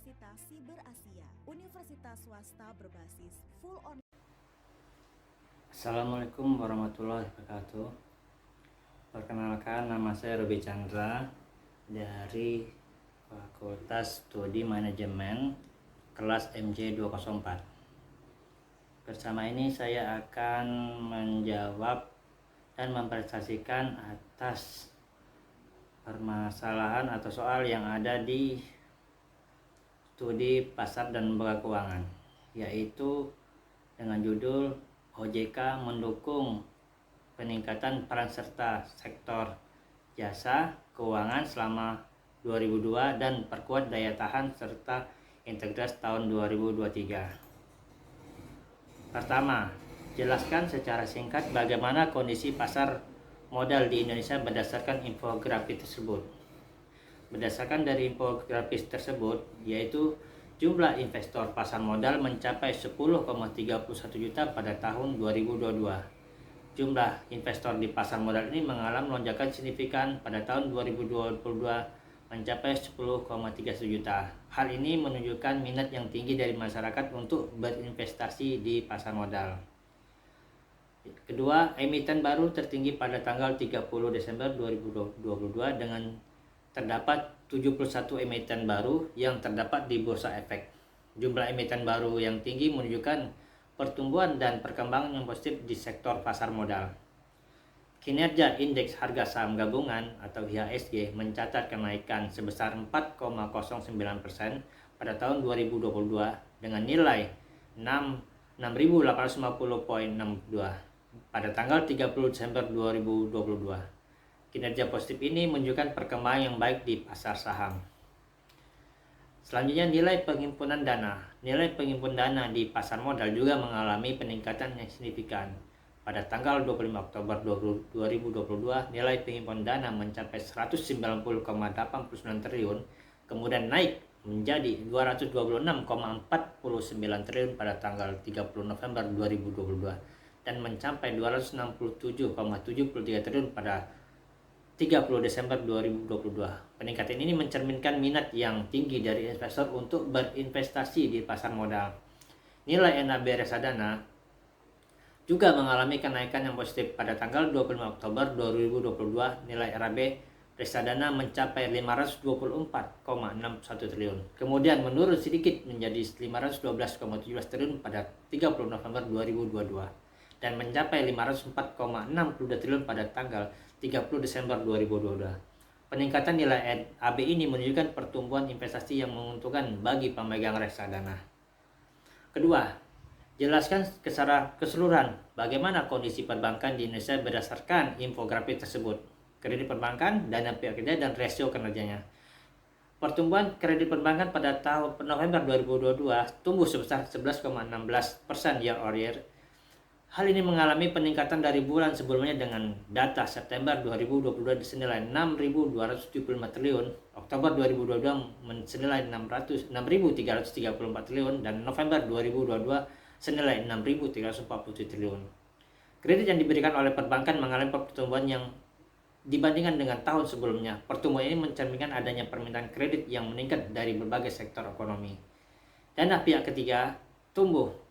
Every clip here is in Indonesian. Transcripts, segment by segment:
Universitas Siber Asia, universitas swasta berbasis full on. Assalamualaikum warahmatullahi wabarakatuh. Perkenalkan, nama saya Robi Chandra dari Fakultas Studi Manajemen kelas MJ204. Bersama ini saya akan menjawab dan mempresentasikan atas permasalahan atau soal yang ada di studi pasar dan lembaga keuangan, yaitu dengan judul OJK mendukung peningkatan peran serta sektor jasa keuangan selama 2002 dan perkuat daya tahan serta integritas tahun 2023. Pertama, jelaskan secara singkat bagaimana kondisi pasar modal di Indonesia berdasarkan infografis tersebut. Berdasarkan dari infografis tersebut, yaitu jumlah investor pasar modal mencapai 10,31 juta pada tahun 2022. Jumlah investor di pasar modal ini mengalami lonjakan signifikan pada tahun 2022 mencapai 10,31 juta. Hal ini menunjukkan minat yang tinggi dari masyarakat untuk berinvestasi di pasar modal. Kedua, emiten baru tertinggi pada tanggal 30 Desember 2022 dengan terdapat 71 emiten baru yang terdapat di Bursa Efek. Jumlah emiten baru yang tinggi menunjukkan pertumbuhan dan perkembangan yang positif di sektor pasar modal. Kinerja indeks harga saham gabungan atau IHSG mencatat kenaikan sebesar 4,09% pada tahun 2022 dengan nilai 6.850,62 pada tanggal 30 Desember 2022. Kinerja positif ini menunjukkan perkembangan yang baik di pasar saham. Selanjutnya, nilai penghimpunan dana. Nilai penghimpunan dana di pasar modal juga mengalami peningkatan yang signifikan. Pada tanggal 25 Oktober 2022, nilai penghimpunan dana mencapai 190,89 triliun, kemudian naik menjadi 226,49 triliun pada tanggal 30 November 2022 dan mencapai 267,73 triliun pada 30 Desember 2022. Peningkatan ini mencerminkan minat yang tinggi dari investor untuk berinvestasi di pasar modal. Nilai NAB reksadana juga mengalami kenaikan yang positif. Pada tanggal 25 Oktober 2022, nilai RAB reksadana mencapai 524,61 triliun. Kemudian menurun sedikit menjadi 512,17 triliun pada 30 November 2022 dan mencapai 504,62 triliun pada tanggal 30 Desember 2022. Peningkatan nilai AB ini menunjukkan pertumbuhan investasi yang menguntungkan bagi pemegang reksadana. Kedua, jelaskan secara keseluruhan bagaimana kondisi perbankan di Indonesia berdasarkan infografis tersebut. Kredit perbankan, dana pihak ketiga, dan rasio kinerjanya. Pertumbuhan kredit perbankan pada tahun November 2022 tumbuh sebesar 11,16% year on year. Hal ini mengalami peningkatan dari bulan sebelumnya dengan data September 2022 senilai 6.275 triliun, Oktober 2022 senilai 6.334 triliun, dan November 2022 senilai 6.340 triliun. Kredit yang diberikan oleh perbankan mengalami pertumbuhan yang dibandingkan dengan tahun sebelumnya. Pertumbuhan ini mencerminkan adanya permintaan kredit yang meningkat dari berbagai sektor ekonomi. Dana pihak ketiga tumbuh,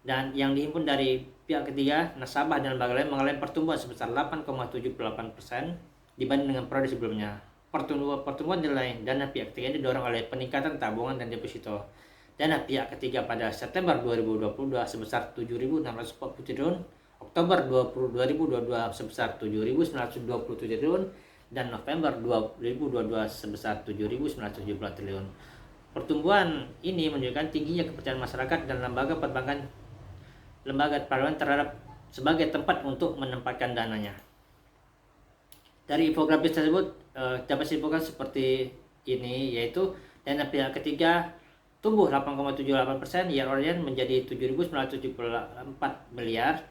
dan yang dihimpun dari pihak ketiga, nasabah dan lembaga lain mengalami pertumbuhan sebesar 8,78% dibanding dengan periode sebelumnya. Pertumbuhan nilai dana pihak ketiga ini didorong oleh peningkatan tabungan dan deposito. Dana pihak ketiga pada September 2022 sebesar 7.640 triliun, Oktober 2022 sebesar 7.927 triliun, dan November 2022 sebesar 7.970 triliun. Pertumbuhan ini menunjukkan tingginya kepercayaan masyarakat dan lembaga perbankan terhadap sebagai tempat untuk menempatkan dananya. Dari infografis tersebut dapat disimpulkan seperti ini, yaitu dana pihak ketiga tumbuh 8,78% year on year menjadi 7.974 miliar.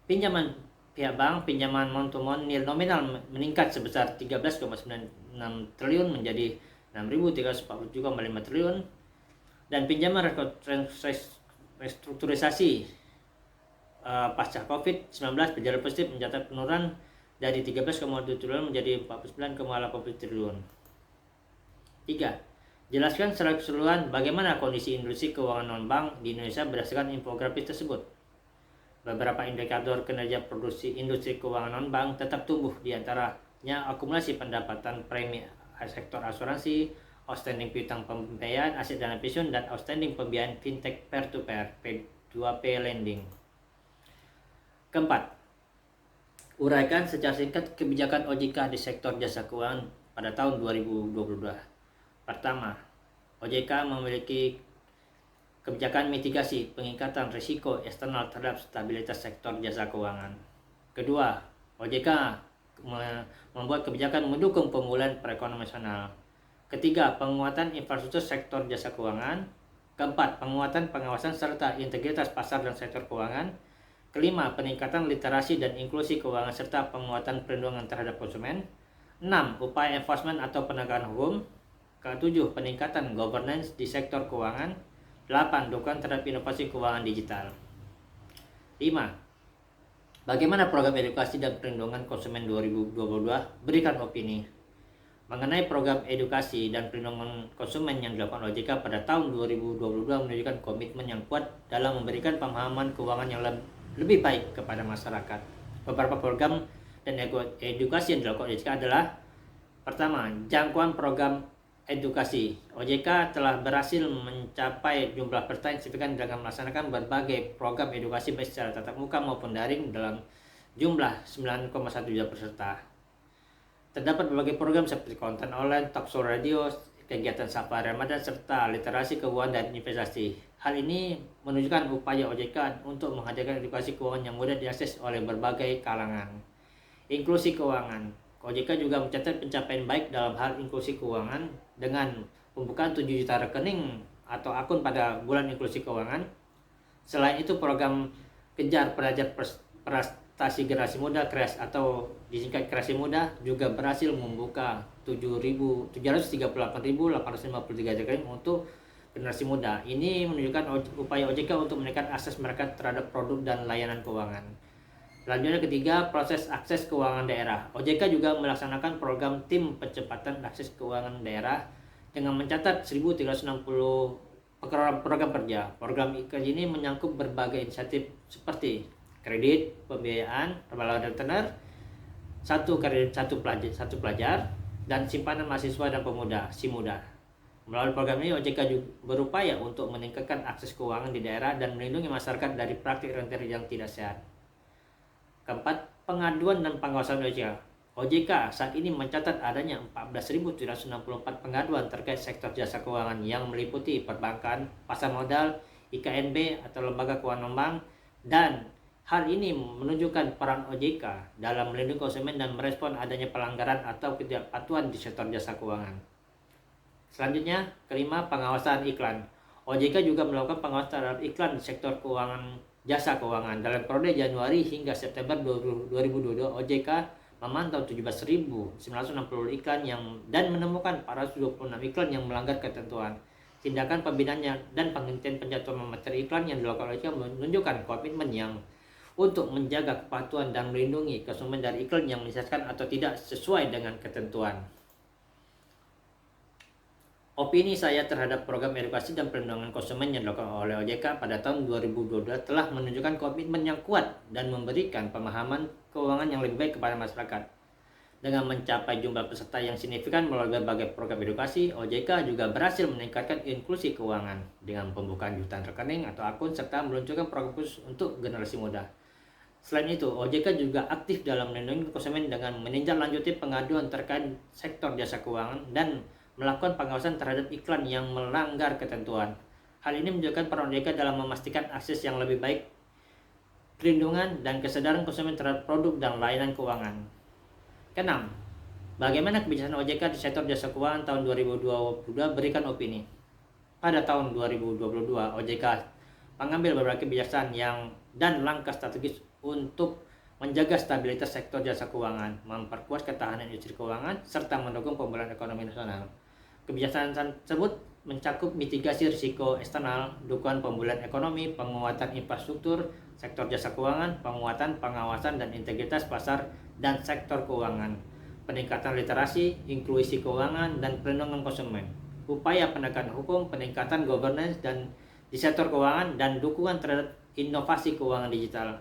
Pinjaman pihak bank, pinjaman non-tunai nilai nominal meningkat sebesar 13,96 triliun menjadi 6.347,5 triliun, dan pinjaman restrukturisasi pasca COVID-19 berjalan positif mencatat penurunan dari 13,2 triliun menjadi 49,80 triliun. 3. Jelaskan secara keseluruhan bagaimana kondisi industri keuangan non-bank di Indonesia berdasarkan infografis tersebut. Beberapa indikator kinerja produksi industri keuangan non-bank tetap tumbuh, di antaranya akumulasi pendapatan premi sektor asuransi, outstanding piutang pembiayaan, aset dana pensiun, dan outstanding pembiayaan fintech peer-to-peer P2P lending. Keempat, uraikan secara singkat kebijakan OJK di sektor jasa keuangan pada tahun 2022. Pertama, OJK memiliki kebijakan mitigasi pengingkatan risiko eksternal terhadap stabilitas sektor jasa keuangan. Kedua, OJK membuat kebijakan mendukung pemulihan perekonomian nasional. Ketiga, penguatan infrastruktur sektor jasa keuangan. Keempat, penguatan pengawasan serta integritas pasar dan sektor keuangan. Kelima, peningkatan literasi dan inklusi keuangan serta penguatan perlindungan terhadap konsumen. 6. Upaya enforcement atau penegakan hukum. Ketujuh, peningkatan governance di sektor keuangan. 8. Dukungan terhadap inovasi keuangan digital. 5. Bagaimana program edukasi dan perlindungan konsumen 2022? Berikan opini. Mengenai program edukasi dan perlindungan konsumen yang dilakukan OJK pada tahun 2022 menunjukkan komitmen yang kuat dalam memberikan pemahaman keuangan yang lebih baik kepada masyarakat. Beberapa program dan edukasi yang dilakukan OJK adalah: pertama, jangkauan program edukasi. OJK telah berhasil mencapai jumlah peserta yang signifikan dengan melaksanakan berbagai program edukasi baik secara tatap muka maupun daring dalam jumlah 9,1 juta peserta. Terdapat berbagai program seperti konten online, talkshow radio, kegiatan Sapa Ramadan, serta literasi keuangan dan investasi. Hal ini menunjukkan upaya OJK untuk menghadirkan edukasi keuangan yang mudah diakses oleh berbagai kalangan. Inklusi keuangan. OJK juga mencatat pencapaian baik dalam hal inklusi keuangan dengan pembukaan 7 juta rekening atau akun pada bulan inklusi keuangan. Selain itu, program Kejar Pelajar Prestasi Generasi Muda KRES atau disingkat Kreasi Muda juga berhasil membuka 738.853 rekening untuk generasi muda. Ini menunjukkan upaya OJK untuk meningkatkan akses mereka terhadap produk dan layanan keuangan. Selanjutnya, ketiga, proses akses keuangan daerah. OJK juga melaksanakan program tim percepatan akses keuangan daerah dengan mencatat 1.360 program kerja. Program kerja ini menyangkut berbagai inisiatif seperti kredit, pembiayaan, rebalan returner, satu kredit satu pelajar, dan simpanan mahasiswa dan pemuda (SIMUDA). Melalui program ini, OJK juga berupaya untuk meningkatkan akses keuangan di daerah dan melindungi masyarakat dari praktik renter yang tidak sehat. Keempat, pengaduan dan pengawasan OJK. OJK saat ini mencatat adanya 14.764 pengaduan terkait sektor jasa keuangan yang meliputi perbankan, pasar modal, IKNB atau lembaga keuangan non-bank, dan hal ini menunjukkan peran OJK dalam melindungi konsumen dan merespon adanya pelanggaran atau ketidakpatuhan di sektor jasa keuangan. Selanjutnya, kelima, pengawasan iklan. OJK juga melakukan pengawasan terhadap iklan di sektor keuangan jasa keuangan. Dalam periode Januari hingga September 2022, OJK memantau 17.960 iklan dan menemukan 426 iklan yang melanggar ketentuan. Tindakan pembinaannya dan penghentian penjatuhan materi iklan yang dilakukan OJK menunjukkan komitmen yang untuk menjaga kepatuhan dan melindungi konsumen dari iklan yang menyesatkan atau tidak sesuai dengan ketentuan. Opini saya terhadap program edukasi dan perlindungan konsumen yang dilakukan oleh OJK pada tahun 2022 telah menunjukkan komitmen yang kuat dan memberikan pemahaman keuangan yang lebih baik kepada masyarakat. Dengan mencapai jumlah peserta yang signifikan melalui berbagai program edukasi, OJK juga berhasil meningkatkan inklusi keuangan dengan pembukaan jutaan rekening atau akun serta meluncurkan program khusus untuk generasi muda. Selain itu, OJK juga aktif dalam melindungi konsumen dengan menindaklanjuti pengaduan terkait sektor jasa keuangan dan melakukan pengawasan terhadap iklan yang melanggar ketentuan. Hal ini menunjukkan peran OJK dalam memastikan akses yang lebih baik, perlindungan, dan kesadaran konsumen terhadap produk dan layanan keuangan. Keenam, bagaimana kebijakan OJK di sektor jasa keuangan tahun 2022? Berikan opini. Pada tahun 2022, OJK mengambil beberapa kebijakan dan langkah strategis untuk menjaga stabilitas sektor jasa keuangan, memperkuat ketahanan industri keuangan, serta mendukung pemulihan ekonomi nasional. Kebijakan tersebut mencakup mitigasi risiko eksternal, dukungan pemulihan ekonomi, penguatan infrastruktur sektor jasa keuangan, penguatan pengawasan dan integritas pasar dan sektor keuangan, peningkatan literasi, inklusi keuangan, dan perlindungan konsumen. upaya penegakan hukum, peningkatan governance dan di sektor keuangan, dan dukungan terhadap inovasi keuangan digital.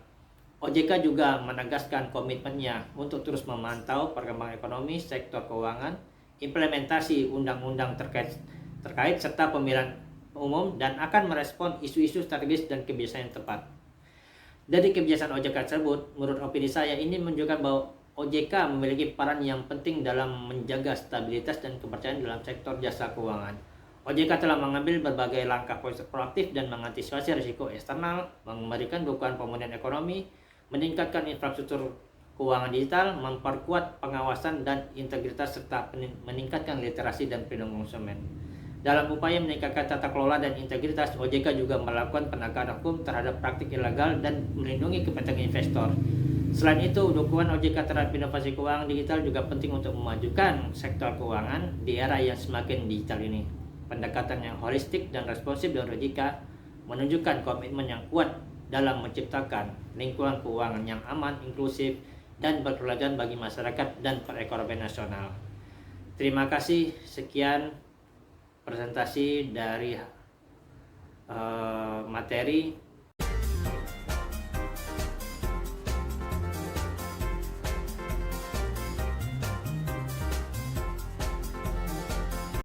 OJK juga menegaskan komitmennya untuk terus memantau perkembangan ekonomi, sektor keuangan, implementasi undang-undang terkait serta pemilihan umum, dan akan merespon isu-isu strategis dan kebijakan yang tepat. Dari kebijakan OJK tersebut, menurut opini saya, ini menunjukkan bahwa OJK memiliki peran yang penting dalam menjaga stabilitas dan kepercayaan dalam sektor jasa keuangan. OJK telah mengambil berbagai langkah proaktif dan mengantisipasi risiko eksternal, memberikan dukungan pemulihan ekonomi, meningkatkan infrastruktur keuangan digital, memperkuat pengawasan dan integritas, serta meningkatkan literasi dan perlindungan konsumen. Dalam upaya meningkatkan tata kelola dan integritas, OJK juga melakukan penegakan hukum terhadap praktik ilegal dan melindungi kepentingan investor. Selain itu, dukungan OJK terhadap inovasi keuangan digital juga penting untuk memajukan sektor keuangan di era yang semakin digital ini. Pendekatan yang holistik dan responsif dari OJK menunjukkan komitmen yang kuat dalam menciptakan lingkungan keuangan yang aman, inklusif, dan berkelanjutan bagi masyarakat dan perekonomian nasional. Terima kasih. Sekian presentasi dari materi